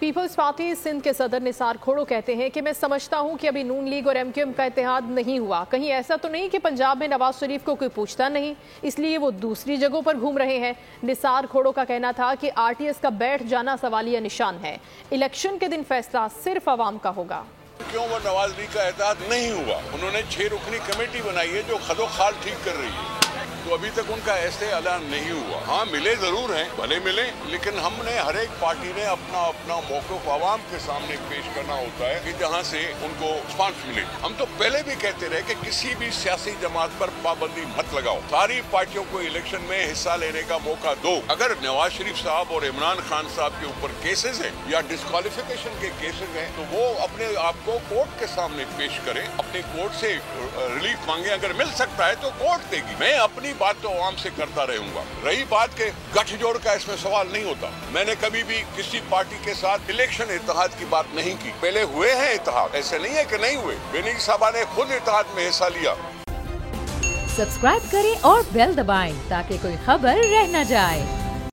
Peoples party Sindh کے صدر نثار کھوڑو کہتے ہیں کہ میں سمجھتا ہوں کہ ابھی نون لیگ اور ایم کیو ایم کا اتحاد نہیں ہوا. کہیں ایسا تو نہیں کہ پنجاب میں نواز شریف کو کوئی پوچھتا نہیں اس لیے وہ دوسری جگہوں پر گھوم رہے ہیں. نثار کھوڑو کا کہنا تھا کہ آر ٹی ایس کا بیٹھ جانا سوالیہ نشان ہے. الیکشن کے دن فیصلہ صرف عوام کا ہوگا. کیوں وہ نواز لیگ کا اتحاد نہیں ہوا؟ انہوں نے 6 رکنی کمیٹی بنائی ہے جو خد و خال ٹھیک کر رہی ہے، تو ابھی تک ان کا ایسے اعلان نہیں ہوا. ہاں ملے ضرور ہیں، بھلے ملے، لیکن ہم نے ہر ایک پارٹی نے اپنا موقف عوام کے سامنے پیش کرنا ہوتا ہے کہ جہاں سے ان کو رسپانس ملے. ہم تو پہلے بھی کہتے رہے کہ کسی بھی سیاسی جماعت پر پابندی مت لگاؤ، ساری پارٹیوں کو الیکشن میں حصہ لینے کا موقع دو. اگر نواز شریف صاحب اور عمران خان صاحب کے اوپر کیسز ہیں یا ڈسکوالیفیکیشن کے کیسز ہیں تو وہ اپنے آپ کو کورٹ کے سامنے پیش کریں، اپنے کورٹ سے ریلیف مانگیں. اگر مل سکتا ہے تو کورٹ دے گی. میں اپنی بات تو عوام سے کرتا رہوں گا. رہی بات کہ گٹھ جوڑ کا، اس میں سوال نہیں ہوتا. میں نے کبھی بھی کسی پارٹی کے ساتھ الیکشن اتحاد کی بات نہیں کی. پہلے ہوئے ہیں اتحاد، ایسے نہیں ہے کہ نہیں ہوئے. بینی صاحبہ نے خود اتحاد میں حصہ لیا. سبسکرائب کریں اور بیل دبائیں تاکہ کوئی خبر رہ نہ جائے.